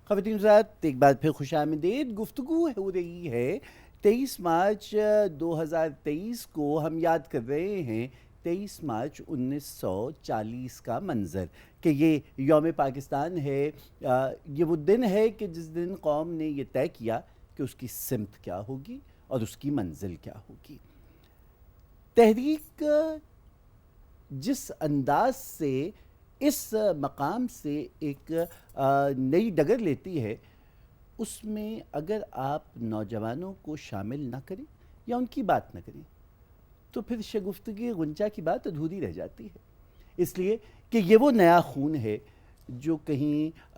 خواتین حضرات ایک بار پھر خوش آمدید. گفتگو ہو رہی ہے 23 مارچ 2023 کو. ہم یاد کر رہے ہیں 23 مارچ 1940 کا منظر کہ یہ یوم پاکستان ہے. یہ وہ دن ہے کہ جس دن قوم نے یہ طے کیا کہ اس کی سمت کیا ہوگی اور اس کی منزل کیا ہوگی. تحریک جس انداز سے اس مقام سے ایک نئی ڈگر لیتی ہے، اس میں اگر آپ نوجوانوں کو شامل نہ کریں یا ان کی بات نہ کریں تو پھر شگفتگی غنچہ کی بات ادھوری رہ جاتی ہے. اس لیے کہ یہ وہ نیا خون ہے جو کہیں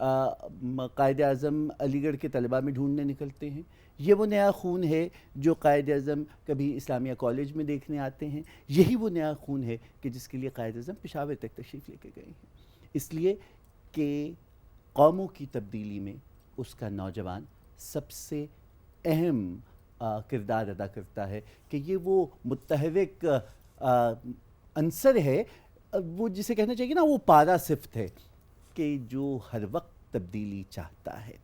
قائد اعظم علی گڑھ کے طلباء میں ڈھونڈنے نکلتے ہیں. یہ وہ نیا خون ہے جو قائد اعظم کبھی اسلامیہ کالج میں دیکھنے آتے ہیں. یہی وہ نیا خون ہے کہ جس کے لیے قائد اعظم پشاور تک تشریف لے کے گئے ہیں. اس لیے کہ قوموں کی تبدیلی میں اس کا نوجوان سب سے اہم کردار ادا کرتا ہے کہ یہ وہ متحرک عنصر ہے، وہ جسے کہنا چاہیے نا، وہ پارا صفت ہے کہ جو ہر وقت تبدیلی چاہتا ہے.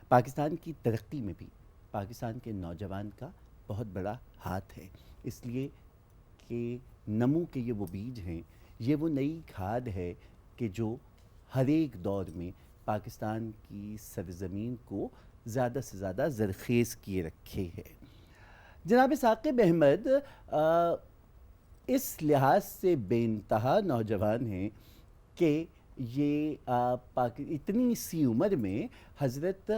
پاکستان کی ترقی میں بھی پاکستان کے نوجوان کا بہت بڑا ہاتھ ہے. اس لیے کہ نمو کے یہ وہ بیج ہیں، یہ وہ نئی کھاد ہے کہ جو ہر ایک دور میں پاکستان کی سرزمین کو زیادہ سے زیادہ زرخیز کیے رکھے ہے. جناب ثاقب احمد اس لحاظ سے بے انتہا نوجوان ہیں کہ یہ اتنی سی عمر میں حضرت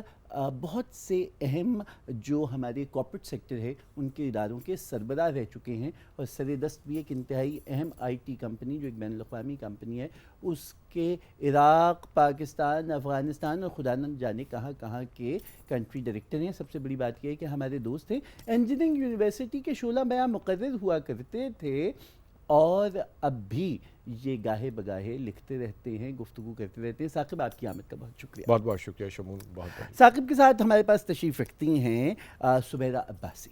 بہت سے اہم جو ہمارے کارپوریٹ سیکٹر ہے ان کے اداروں کے سربراہ رہ چکے ہیں، اور سر دست بھی ایک انتہائی اہم آئی ٹی کمپنی جو ایک بین الاقوامی کمپنی ہے اس کے عراق، پاکستان، افغانستان اور خدا نہ جانے کہاں کہاں کے کنٹری ڈائریکٹر ہیں. سب سے بڑی بات یہ ہے کہ ہمارے دوست ہیں، انجینئرنگ یونیورسٹی کے شعلہ بیاں مقرر ہوا کرتے تھے اور اب بھی یہ گاہے بگاہے لکھتے رہتے ہیں، گفتگو کرتے رہتے ہیں. ثاقب آپ کی آمد کا بہت شکریہ. بہت بہت شکریہ شمون. بہت ثاقب کے ساتھ ہمارے پاس تشریف رکھتی ہیں سمیرہ عباسی.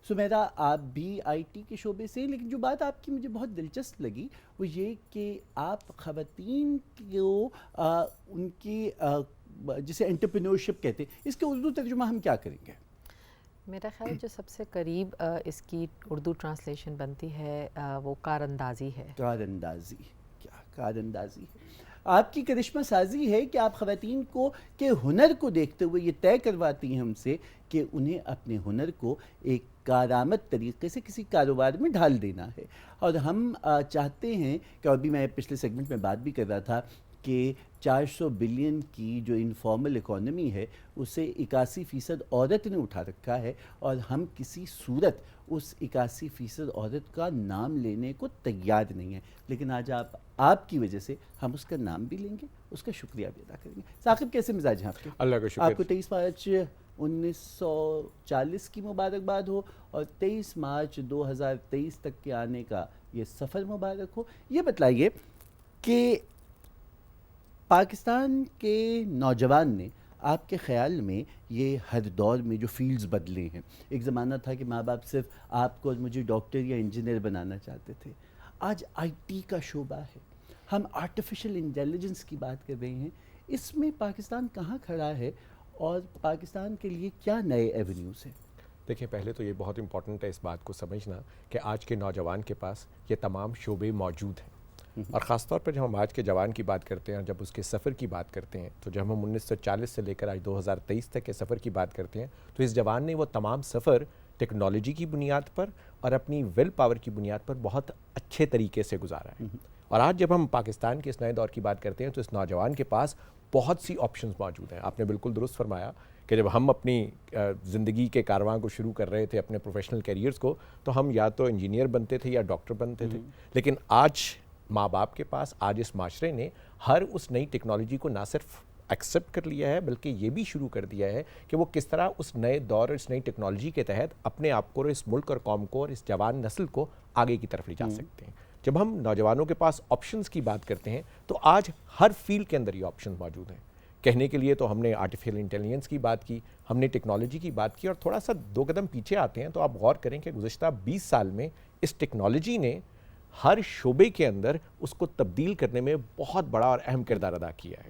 سمیرہ، آپ بھی آئی ٹی کے شعبے سے، لیکن جو بات آپ کی مجھے بہت دلچسپ لگی وہ یہ کہ آپ خواتین کو ان کی جسے انٹرپرینورشپ کہتے ہیں، اس کے اردو ترجمہ ہم کیا کریں گے؟ میرا خیال جو سب سے قریب اس کی اردو ٹرانسلیشن بنتی ہے وہ کار اندازی ہے. کار اندازی، کیا کار اندازی ہے. آپ کی کرشمہ سازی ہے کہ آپ خواتین کو کے ہنر کو دیکھتے ہوئے یہ طے کرواتی ہیں ہم سے کہ انہیں اپنے ہنر کو ایک کارآمد طریقے سے کسی کاروبار میں ڈھال دینا ہے. اور ہم چاہتے ہیں کہ، اور بھی میں پچھلے سیگمنٹ میں بات بھی کر رہا تھا کہ 400 بلین کی جو انفارمل اکانومی ہے اسے 81% عورت نے اٹھا رکھا ہے، اور ہم کسی صورت اس 81% عورت کا نام لینے کو تیار نہیں ہیں. لیکن آج آپ کی وجہ سے ہم اس کا نام بھی لیں گے، اس کا شکریہ بھی ادا کریں گے. ثاقب، کیسے مزاج ہیں آپ کے؟ اللہ کا شکر. آپ کو 23 مارچ 1940 کی مبارکباد ہو، اور 23 مارچ 2023 تک کے آنے کا یہ سفر مبارک ہو. یہ بتلائیے کہ پاکستان کے نوجوان نے آپ کے خیال میں یہ ہر دور میں جو فیلڈز بدلے ہیں، ایک زمانہ تھا کہ ماں باپ صرف آپ کو اور مجھے ڈاکٹر یا انجینئر بنانا چاہتے تھے. آج آئی ٹی کا شعبہ ہے، ہم آرٹیفیشل انٹیلیجنس کی بات کر رہے ہیں. اس میں پاکستان کہاں کھڑا ہے اور پاکستان کے لیے کیا نئے ایونیوز ہیں؟ دیکھیں، پہلے تو یہ بہت امپورٹنٹ ہے اس بات کو سمجھنا کہ آج کے نوجوان کے پاس یہ تمام شعبے موجود ہیں. اور خاص طور پر جب ہم آج کے جوان کی بات کرتے ہیں، جب اس کے سفر کی بات کرتے ہیں، تو جب ہم 1940 سے لے کر آج 2023 تک کے سفر کی بات کرتے ہیں تو اس جوان نے وہ تمام سفر ٹیکنالوجی کی بنیاد پر اور اپنی ویل پاور کی بنیاد پر بہت اچھے طریقے سے گزارا ہے. اور آج جب ہم پاکستان کے اس نئے دور کی بات کرتے ہیں تو اس نوجوان کے پاس بہت سی آپشنز موجود ہیں. آپ نے بالکل درست فرمایا کہ جب ہم اپنی زندگی کے کارواں کو شروع کر رہے تھے، اپنے پروفیشنل کیریئرز کو، تو ہم یا تو انجینئر بنتے تھے یا ڈاکٹر بنتے تھے. لیکن آج ماں باپ کے پاس، آج اس معاشرے نے ہر اس نئی ٹیکنالوجی کو نہ صرف ایکسیپٹ کر لیا ہے بلکہ یہ بھی شروع کر دیا ہے کہ وہ کس طرح اس نئے دور اور اس نئی ٹیکنالوجی کے تحت اپنے آپ کو اور اس ملک اور قوم کو اور اس جوان نسل کو آگے کی طرف لے جا سکتے ہیں. جب ہم نوجوانوں کے پاس آپشنز کی بات کرتے ہیں تو آج ہر فیلڈ کے اندر یہ آپشنز موجود ہیں. کہنے کے لیے تو ہم نے آرٹیفیشل انٹیلیجنس کی بات کی، ہم نے ٹیکنالوجی کی بات کی، اور تھوڑا سا 2 قدم پیچھے آتے ہیں تو آپ غور کریں کہ گزشتہ 20 سال میں اس ٹیکنالوجی نے ہر شعبے کے اندر اس کو تبدیل کرنے میں بہت بڑا اور اہم کردار ادا کیا ہے.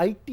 IT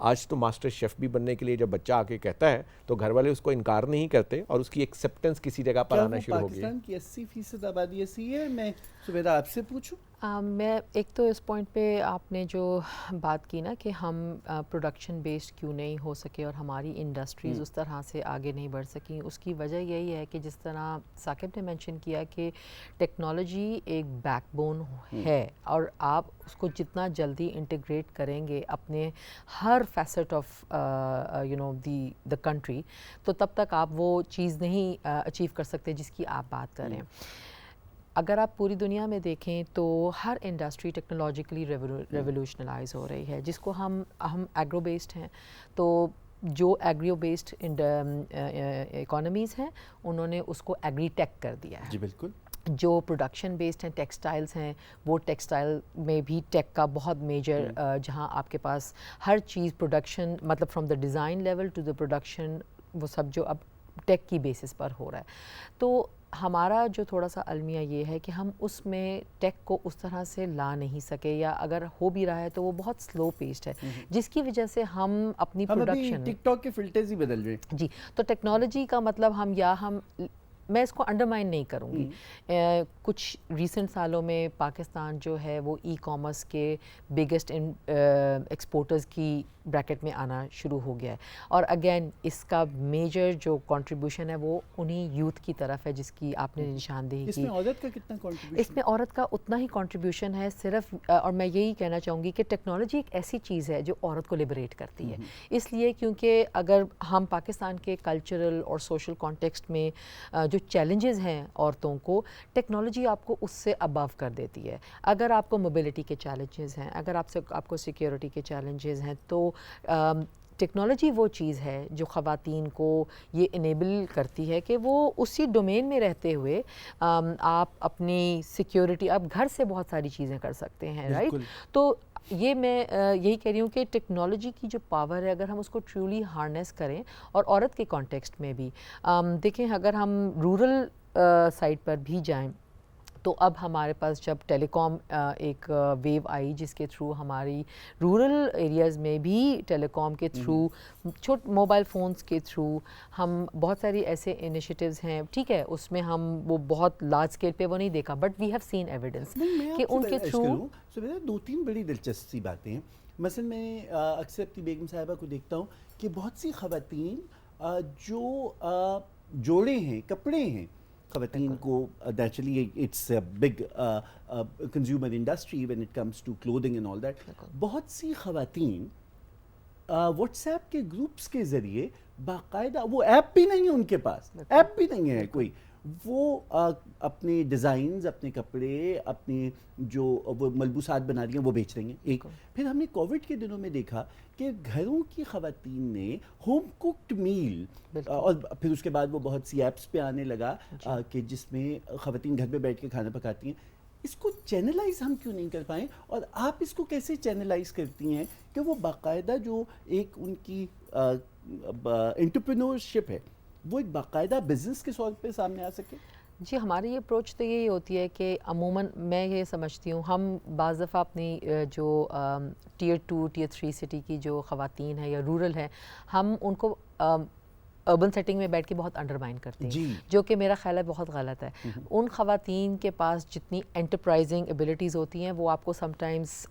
آج تو ماسٹر شیف بھی بننے کے لیے جب بچہ آ کے کہتا ہے تو گھر والے اس کو انکار نہیں کرتے اور اس کی ایکسیپٹنس کسی جگہ پر آنا شروع ہو گئی. پاکستان کی 80% آبادی ایسی ہے؟ میں سبیدہ آپ سے پوچھوں. میں ایک تو اس پوائنٹ پہ آپ نے جو بات کی نا کہ ہم پروڈکشن بیسڈ کیوں نہیں ہو سکے اور ہماری انڈسٹریز اس طرح سے آگے نہیں بڑھ سکیں، اس کی وجہ یہی ہے کہ جس طرح ثاقب نے مینشن کیا کہ ٹیکنالوجی ایک بیک بون ہے اور آپ اس کو جتنا جلدی انٹیگریٹ کریں گے اپنے ہر فیسٹ آف دا کنٹری، تو تب تک آپ وہ چیز نہیں اچیو کر سکتے جس کی آپ بات کر رہے ہیں. اگر آپ پوری دنیا میں دیکھیں تو ہر انڈسٹری ٹیکنالوجیکلی ریولیوشنلائز ہو رہی ہے، جس کو ہم ایگرو بیسڈ ہیں، تو جو ایگریو بیسڈ اکانومیز ہیں انہوں نے اس کو ایگری ٹیک کر دیا ہے. جی بالکل. جو پروڈکشن بیسڈ ہیں، ٹیکسٹائلز ہیں، وہ ٹیکسٹائل میں بھی ٹیک کا بہت میجر جہاں آپ کے پاس ہر چیز پروڈکشن مطلب from the design level to the production وہ سب جو اب ٹیک کی بیسس پر ہو رہا ہے. تو ہمارا جو تھوڑا سا المیہ یہ ہے کہ ہم اس میں ٹیک کو اس طرح سے لا نہیں سکے، یا اگر ہو بھی رہا ہے تو وہ بہت سلو پیسڈ ہے، جس کی وجہ سے ہم اپنی پروڈکشن ٹک ٹاک کے فلٹرز ہی بدل رہے ہیں. جی تو ٹیکنالوجی کا مطلب میں اس کو انڈرمائن نہیں کروں گی. کچھ ریسنٹ سالوں میں پاکستان جو ہے وہ ای کامرس کے بگیسٹ ایکسپورٹرز کی بریکٹ میں آنا شروع ہو گیا ہے، اور اگین اس کا میجر جو کنٹریبیوشن ہے وہ انہی یوتھ کی طرف ہے جس کی آپ نے نشاندہی کی. اس میں عورت کا کتنا کنٹریبیوشن؟ اس میں عورت کا اتنا ہی کنٹریبیوشن ہے صرف، اور میں یہی کہنا چاہوں گی کہ ٹیکنالوجی ایک ایسی چیز ہے جو عورت کو لبریٹ کرتی ہے، اس لیے کیونکہ اگر ہم پاکستان کے کلچرل اور سوشل کانٹیکسٹ میں جو چیلنجز ہیں عورتوں کو، ٹیکنالوجی آپ کو اس سے ابو کر دیتی ہے. اگر آپ کو موبلٹی کے چیلنجز ہیں، اگر آپ کو سیکیورٹی کے چیلنجز ہیں، تو ٹیکنالوجی وہ چیز ہے جو خواتین کو یہ انیبل کرتی ہے کہ وہ اسی ڈومین میں رہتے ہوئے آپ اپنی سیکیورٹی، آپ گھر سے بہت ساری چیزیں کر سکتے ہیں، رائٹ. تو یہ میں یہی کہہ رہی ہوں کہ ٹیکنالوجی کی جو پاور ہے اگر ہم اس کو ٹرولی ہارنیس کریں، اور عورت کے کانٹیکسٹ میں بھی دیکھیں، اگر ہم رورل سائڈ پر بھی جائیں تو اب ہمارے پاس جب ٹیلی کام ایک ویو آئی جس کے تھرو ہماری رورل ایریاز میں بھی ٹیلی کام کے تھرو موبائل فونز کے تھرو ہم بہت ساری ایسے انیشیٹیوز ہیں، ٹھیک ہے اس میں ہم وہ بہت لارج اسکیل پہ وہ نہیں دیکھا، but we have seen evidence کہ ان کے تھرو دو تین بڑی دلچسپ سی باتیں ہیں. مثلا میں اکثر اپنی بیگم صاحبہ کو دیکھتا ہوں کہ بہت سی خواتین جو جوڑے ہیں، کپڑے ہیں، خواتین کو naturally it's a big consumer industry when it comes to clothing and all that. بہت سی خواتین واٹس ایپ کے گروپس کے ذریعے باقاعدہ، وہ ایپ بھی نہیں ہے ان کے پاس، ایپ بھی نہیں ہے کوئی، وہ اپنے ڈیزائنز، اپنے کپڑے، اپنے جو وہ ملبوسات بنا رہی ہیں وہ بیچ رہی ہیں. ایک پھر ہم نے کووڈ کے دنوں میں دیکھا کہ گھروں کی خواتین نے ہوم کوکڈ میل، اور پھر اس کے بعد وہ بہت سی ایپس پہ آنے لگا کہ جس میں خواتین گھر پہ بیٹھ کے کھانا پکاتی ہیں. اس کو چینلائز ہم کیوں نہیں کر پائیں؟ اور آپ اس کو کیسے چینلائز کرتی ہیں کہ وہ باقاعدہ جو ایک ان کی انٹرپرینورشپ ہے وہ ایک باقاعدہ بزنس کے طور پہ سامنے آ سکے؟ جی ہماری اپروچ تو یہی ہوتی ہے کہ عموماً میں یہ سمجھتی ہوں، ہم بعض دفعہ اپنی جو ٹیئر 2 ٹیئر 3 سٹی کی جو خواتین ہیں یا رورل ہیں، ہم ان کو اربن سیٹنگ میں بیٹھ کے بہت انڈرمائن کرتے ہیں، جو کہ میرا خیال ہے بہت غلط ہے. ان خواتین کے پاس جتنی انٹرپرائزنگ ایبلٹیز ہوتی ہیں وہ آپ کو سم ٹائمز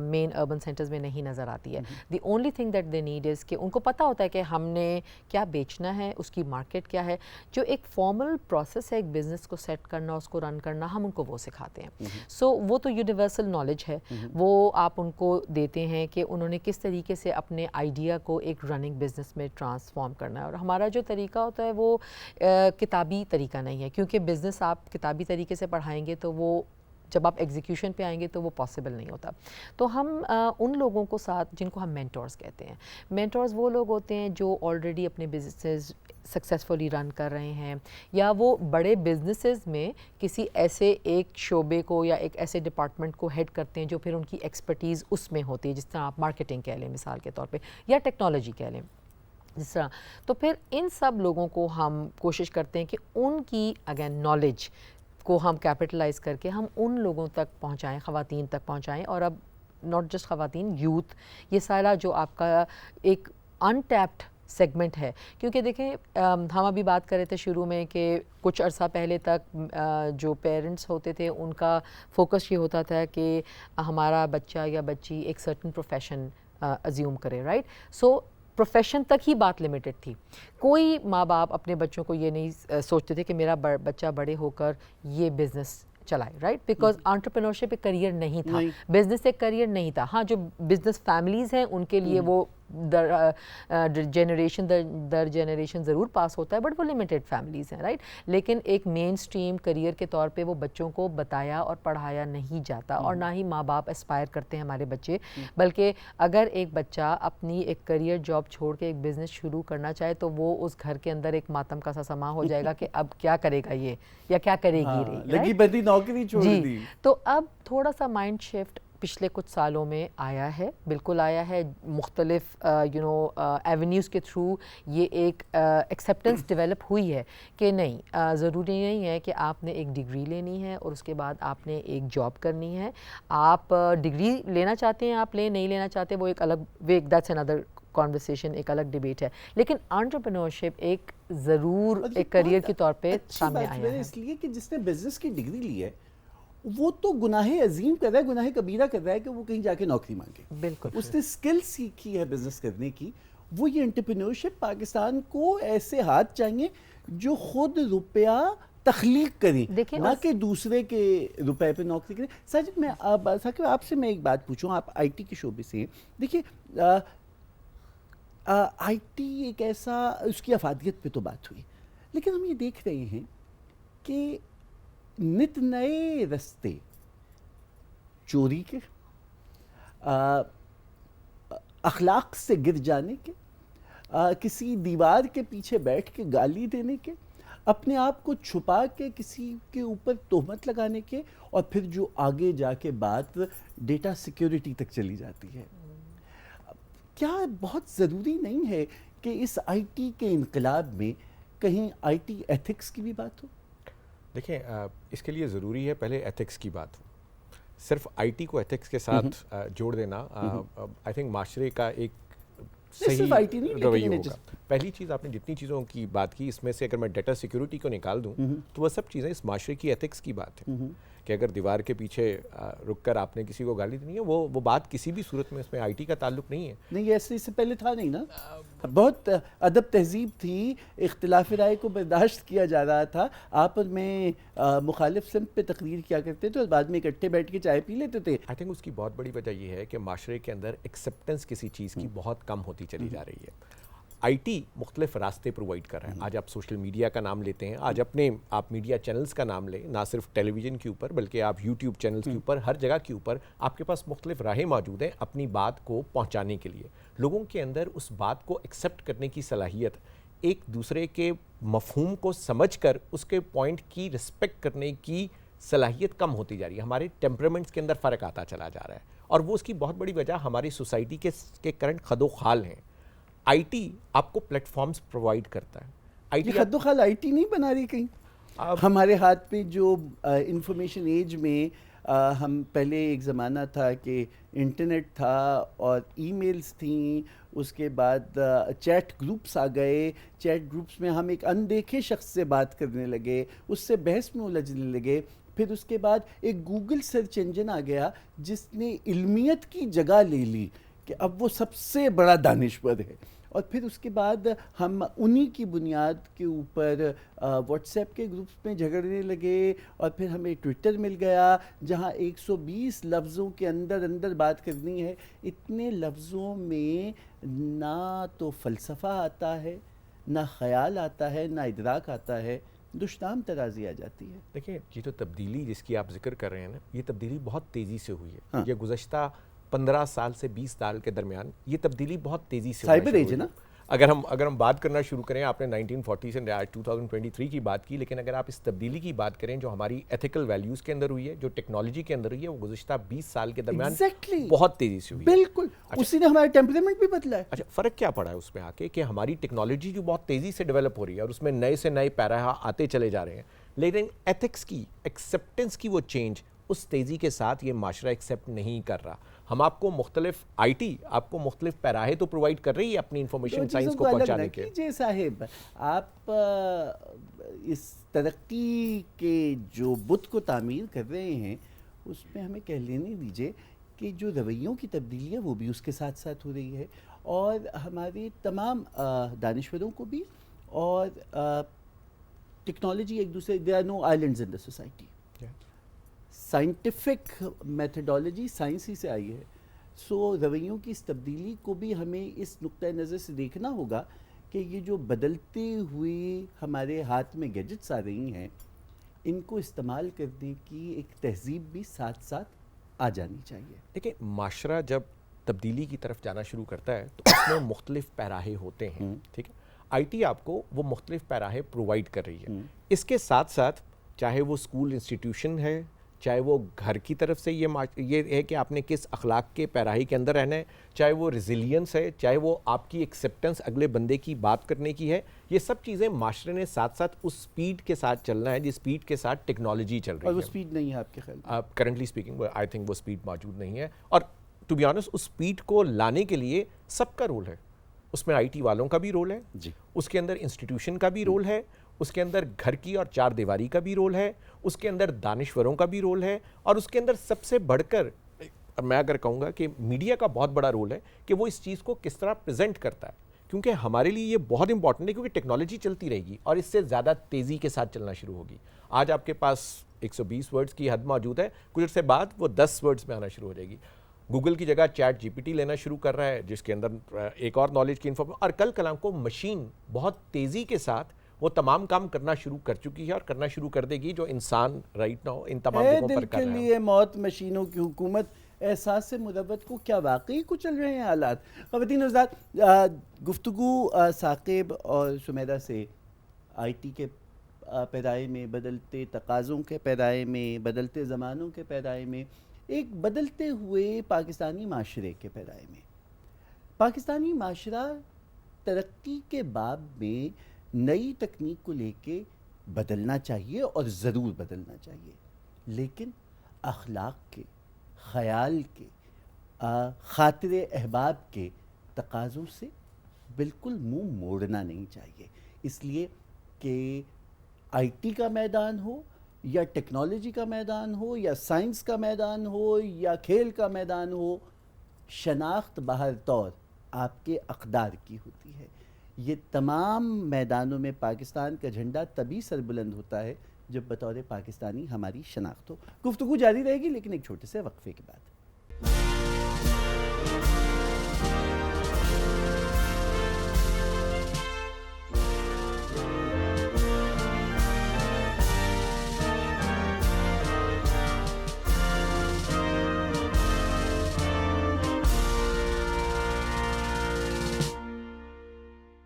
مین اربن سینٹرز میں نہیں نظر آتی ہے. The only thing that they need is کہ ان کو پتہ ہوتا ہے کہ ہم نے کیا بیچنا ہے، اس کی مارکیٹ کیا ہے. جو ایک فارمل پروسیس ہے ایک بزنس کو سیٹ کرنا، اس کو رن کرنا، ہم ان کو وہ سکھاتے ہیں. سو وہ تو یونیورسل نالج ہے، وہ آپ ان کو دیتے ہیں کہ انہوں نے کس طریقے سے اپنے آئیڈیا کو ایک رننگ بزنس میں ٹرانسفارم کرنا ہے. اور ہمارا جو طریقہ ہوتا ہے وہ کتابی طریقہ نہیں ہے، کیونکہ بزنس آپ کتابی طریقے سے پڑھائیں گے تو وہ جب آپ ایگزیکیوشن پہ آئیں گے تو وہ پاسبل نہیں ہوتا. تو ہم ان لوگوں کو ساتھ، جن کو ہم مینٹورز کہتے ہیں، مینٹورز وہ لوگ ہوتے ہیں جو آلریڈی اپنے بزنسز سکسیزفلی رن کر رہے ہیں، یا وہ بڑے بزنسز میں کسی ایسے ایک شعبے کو یا ایک ایسے ڈپارٹمنٹ کو ہیڈ کرتے ہیں جو پھر ان کی ایکسپرٹیز اس میں ہوتی ہے، جس طرح آپ مارکیٹنگ کہہ لیں مثال کے طور پہ، یا ٹیکنالوجی کہہ لیں جس طرح. تو پھر ان سب لوگوں کو ہم کوشش کرتے ہیں کہ ان کی اگین نالج کو ہم کیپٹلائز کر کے ہم ان لوگوں تک پہنچائیں، خواتین تک پہنچائیں. اور اب ناٹ جسٹ خواتین، یوتھ، یہ سارا جو آپ کا ایک انٹیپڈ سیگمنٹ ہے. کیونکہ دیکھیں ہم ابھی بات کر رہے تھے شروع میں کہ کچھ عرصہ پہلے تک جو پیرنٹس ہوتے تھے ان کا فوکس یہ ہوتا تھا کہ ہمارا بچہ یا بچی ایک سرٹن پروفیشن ازیوم کرے، رائٹ. سو پروفیشن تک ہی بات لمیٹڈ تھی. کوئی ماں باپ اپنے بچوں کو یہ نہیں سوچتے تھے کہ میرا بچہ بڑے ہو کر یہ بزنس چلائے، رائٹ. بیکاز انٹرپرینورشپ ایک کریئر نہیں تھا، بزنس ایک کریئر نہیں تھا. ہاں جو بزنس فیملیز ہیں ان کے لیے وہ جنریشن در جنریشن ضرور پاس ہوتا ہے، بٹ وہ لمیٹڈ فیملیز ہیں، رائٹ. لیکن ایک مین سٹریم کریئر کے طور پہ وہ بچوں کو بتایا اور پڑھایا نہیں جاتا، اور نہ ہی ماں باپ اسپائر کرتے ہیں ہمارے بچے. بلکہ اگر ایک بچہ اپنی ایک کریئر جاب چھوڑ کے ایک بزنس شروع کرنا چاہے تو وہ اس گھر کے اندر ایک ماتم کا سا سما ہو جائے گا کہ اب کیا کرے گا یہ یا کیا کرے گی رہی، لگی بدی نوکری چھوڑ دی. تو اب تھوڑا سا مائنڈ شفٹ پچھلے کچھ سالوں میں آیا ہے، بالکل آیا ہے. مختلف ایونیوز کے تھرو یہ ایک ایکسیپٹنس ڈیولپ ہوئی ہے کہ نہیں، ضروری نہیں ہے کہ آپ نے ایک ڈگری لینی ہے اور اس کے بعد آپ نے ایک جاب کرنی ہے. آپ ڈگری لینا چاہتے ہیں آپ لیں، نہیں لینا چاہتے وہ ایک الگ دیٹس اندر کانورسیشن، ایک الگ ڈیبیٹ ہے. لیکن انٹرپرینورشپ ایک ضرور ایک کریئر کے طور پہ سامنے آیا ہے. اس لیے کہ جس نے بزنس کی ڈگری لی ہے وہ تو گناہ عظیم کر رہا ہے، گناہ کبیرہ کر رہا ہے کہ وہ کہیں جا کے نوکری مانگے. بالکل اس نے اسکل سیکھی ہے بزنس کرنے کی. وہ یہ انٹرپرینورشپ پاکستان کو ایسے ہاتھ چاہیے جو خود روپیہ تخلیق کریں، نہ کہ دوسرے کے روپے پہ نوکری کریں. ساجد میں ثاقب آپ سے میں ایک بات پوچھوں، آپ آئی ٹی کے شعبے سے ہیں. دیکھیے آئی ٹی ایک ایسا، اس کی افادیت پہ تو بات ہوئی، لیکن ہم یہ دیکھ رہے ہیں کہ نت نئے رستے چوری کے، اخلاق سے گر جانے کے، کسی دیوار کے پیچھے بیٹھ کے گالی دینے کے، اپنے آپ کو چھپا کے کسی کے اوپر تہمت لگانے کے، اور پھر جو آگے جا کے بات ڈیٹا سیکیورٹی تک چلی جاتی ہے. کیا بہت ضروری نہیں ہے کہ اس آئی ٹی کے انقلاب میں کہیں آئی ٹی ایتھکس کی بھی بات ہو؟ دیکھیں اس کے لیے ضروری ہے پہلے ایتھکس کی بات ہو. صرف آئی ٹی کو ایتھکس کے ساتھ جوڑ دینا آئی تھنک معاشرے کا ایک صحیح رویہ ہوگا. پہلی چیز، آپ نے جتنی چیزوں کی بات کی اس میں سے اگر میں ڈیٹا سیکیورٹی کو نکال دوں تو وہ سب چیزیں اس معاشرے کی ایتھکس کی بات ہے. کہ اگر دیوار کے پیچھے رک کر آپ نے کسی کو گالی دینی ہے، وہ بات کسی بھی صورت میں اس میں آئی ٹی کا تعلق نہیں ہے. نہیں، ایسے اس سے پہلے تھا نہیں نا. بہت ادب تہذیب تھی، اختلاف رائے کو برداشت کیا جا رہا تھا. آپ میں مخالف سمت پہ تقریر کیا کرتے تھے اور بعد میں اکٹھے بیٹھ کے چائے پی لیتے تھے. آئی تھنک اس کی بہت بڑی وجہ یہ ہے کہ معاشرے کے اندر ایکسیپٹنس کسی چیز کی بہت کم ہوتی چلی جا رہی ہے. آئی ٹی مختلف راستے پرووائڈ کر رہے ہیں. آج آپ سوشل میڈیا کا نام لیتے ہیں، آج آپ میڈیا چینلز کا نام لیں، نہ صرف ٹیلی ویژن کے اوپر بلکہ آپ یوٹیوب چینلز کے اوپر، ہر جگہ کے اوپر آپ کے پاس مختلف راہیں موجود ہیں اپنی بات کو پہنچانے کے لیے. لوگوں کے اندر اس بات کو ایکسیپٹ کرنے کی صلاحیت، ایک دوسرے کے مفہوم کو سمجھ کر اس کے پوائنٹ کی رسپیکٹ کرنے کی صلاحیت کم ہوتی جا رہی ہے. ہمارے ٹیمپرامنٹس کے اندر فرق آتا چلا جا رہا ہے، اور وہ اس کی بہت بڑی وجہ ہماری سوسائٹی کے کرنٹ خد و خال ہیں. آئی ٹی آپ کو پلیٹ فارمز پرووائڈ کرتا ہے. آئی ٹی خد و خال آئی ٹی نہیں بنا رہی کہیں. ہمارے ہاتھ پہ جو انفارمیشن ایج میں ہم پہلے ایک زمانہ تھا کہ انٹرنیٹ تھا اور ای میلز تھیں، اس کے بعد چیٹ گروپس آ گئے. چیٹ گروپس میں ہم ایک اندیکھے شخص سے بات کرنے لگے، اس سے بحث میں الجھنے لگے. پھر اس کے بعد ایک گوگل سرچ انجن آ گیا جس نے علمیت کی جگہ لے لی کہ اب وہ سب سے بڑا دانشور ہے. اور پھر اس کے بعد ہم انہی کی بنیاد کے اوپر واٹس ایپ کے گروپس میں جھگڑنے لگے، اور پھر ہمیں ٹویٹر مل گیا جہاں 120 لفظوں کے اندر بات کرنی ہے. اتنے لفظوں میں نہ تو فلسفہ آتا ہے، نہ خیال آتا ہے، نہ ادراک آتا ہے. دشنام ترازی آ جاتی ہے. دیکھیں یہ تو تبدیلی جس کی آپ ذکر کر رہے ہیں نا، یہ تبدیلی بہت تیزی سے ہوئی ہے. یہ گزشتہ 15 سال سے 20 سال کے درمیان یہ تبدیلی بہت تیزی سے سائبر ایج ہے نا. اگر ہم بات کرنا شروع کریں، آپ نے 1940 سے 2023 کی بات کی، لیکن اگر آپ اس تبدیلی کی بات کریں جو ہماری ایتھیکل ویلیوز کے اندر ہوئی ہے، جو ٹیکنالوجی کے اندر ہوئی ہے، وہ گزشتہ 20 سال کے درمیان بہت تیزی سے ہوئی ہے. بالکل اسی نے ہمارا ٹیمپرامنٹ بھی بدلا ہے. اچھا، فرق کیا پڑا ہے اس میں آ کے کہ ہماری ٹیکنالوجی جو بہت تیزی سے ڈیولپ ہو رہی ہے اور اس میں نئے سے نئے پیراہا آتے چلے جا رہے ہیں، لیکن ایتھکس کی، ایکسیپٹنس کی وہ چینج اس تیزی کے ساتھ یہ معاشرہ ایکسیپٹ نہیں کر رہا. ہم آپ کو مختلف آئی ٹی آپ کو مختلف پیراہے تو پرووائڈ کر رہی ہے اپنی انفارمیشن سائنس کو پہنچانے کے. جی صاحب آپ اس ترقی کے جو بت کو تعمیر کر رہے ہیں اس میں ہمیں کہہ لینے دیجئے کہ جو رویوں کی تبدیلی ہے وہ بھی اس کے ساتھ ساتھ ہو رہی ہے, اور ہمارے تمام دانشوروں کو بھی, اور ٹیکنالوجی ایک دوسرے, there are no islands in the society. Scientific methodology science ہی سے آئی ہے, سو رویوں کی اس تبدیلی کو بھی ہمیں اس نقطۂ نظر سے دیکھنا ہوگا کہ یہ جو بدلتے ہوئے ہمارے ہاتھ میں گیجٹس آ رہی ہیں ان کو استعمال کرنے کی ایک تہذیب بھی ساتھ ساتھ آ جانی چاہیے. دیکھیں معاشرہ جب تبدیلی کی طرف جانا شروع کرتا ہے تو اس میں مختلف پیراہے ہوتے ہیں, ٹھیک ہے. آئی ٹی آپ کو وہ مختلف پیراہے پرووائڈ کر رہی ہے. اس کے ساتھ ساتھ چاہے وہ اسکول انسٹیٹیوشن ہے, چاہے وہ گھر کی طرف سے یہ ہے کہ آپ نے کس اخلاق کے پیراہی کے اندر رہنا ہے, چاہے وہ ریزیلینس ہے, چاہے وہ آپ کی ایکسیپٹنس اگلے بندے کی بات کرنے کی ہے, یہ سب چیزیں معاشرے نے ساتھ ساتھ اس سپیڈ کے ساتھ چلنا ہے جس سپیڈ کے ساتھ ٹیکنالوجی چل رہی ہے. اور وہ سپیڈ نہیں ہے آپ کے خیال میں؟ کرنٹلی اسپیکنگ آئی تھنک وہ سپیڈ موجود نہیں ہے, اور ٹو بی آنسٹ اس سپیڈ کو لانے کے لیے سب کا رول ہے. اس میں آئی ٹی والوں کا بھی رول ہے, اس کے اندر انسٹیٹیوشن کا بھی رول ہے, اس کے اندر گھر کی اور چار دیواری کا بھی رول ہے, اس کے اندر دانشوروں کا بھی رول ہے, اور اس کے اندر سب سے بڑھ کر میں اگر کہوں گا کہ میڈیا کا بہت بڑا رول ہے کہ وہ اس چیز کو کس طرح پریزنٹ کرتا ہے, کیونکہ ہمارے لیے یہ بہت امپورٹنٹ ہے, کیونکہ ٹیکنالوجی چلتی رہے گی اور اس سے زیادہ تیزی کے ساتھ چلنا شروع ہوگی. آج آپ کے پاس 120 ورڈز کی حد موجود ہے, کچھ عرصے بعد وہ 10 ورڈز میں آنا شروع ہو جائے گی. گوگل کی جگہ چیٹ جی پی ٹی لینا شروع کر رہا ہے جس کے اندر ایک اور نالج کی انفارمیشن, اور کل کلام کو مشین بہت تیزی کے ساتھ وہ تمام کام کرنا شروع کر چکی ہے اور کرنا شروع کر دے گی جو انسان رائٹ ناؤ ان تمام جگہوں پر کر رہے ہیں. دل کے لیے موت, مشینوں کی حکومت, احساس مروت کو کیا واقعی کچل رہے ہیں حالات. خواتین حضرات, گفتگو ثاقب اور سمیرہ سے آئی ٹی کے پیدائے میں, بدلتے تقاضوں کے پیدائے میں, بدلتے زمانوں کے پیدائے میں, ایک بدلتے ہوئے پاکستانی معاشرے کے پیدائے میں. پاکستانی معاشرہ ترقی کے باب میں نئی تکنیک کو لے کے بدلنا چاہیے اور ضرور بدلنا چاہیے, لیکن اخلاق کے, خیال کے, خاطر احباب کے تقاضوں سے بالکل منہ موڑنا نہیں چاہیے. اس لیے کہ آئی ٹی کا میدان ہو یا ٹیکنالوجی کا میدان ہو یا سائنس کا میدان ہو یا کھیل کا میدان ہو, شناخت بہر طور آپ کے اقدار کی ہوتی ہے. یہ تمام میدانوں میں پاکستان کا جھنڈا تبھی سر بلند ہوتا ہے جب بطور پاکستانی ہماری شناخت ہو. گفتگو جاری رہے گی لیکن ایک چھوٹے سے وقفے کے بعد.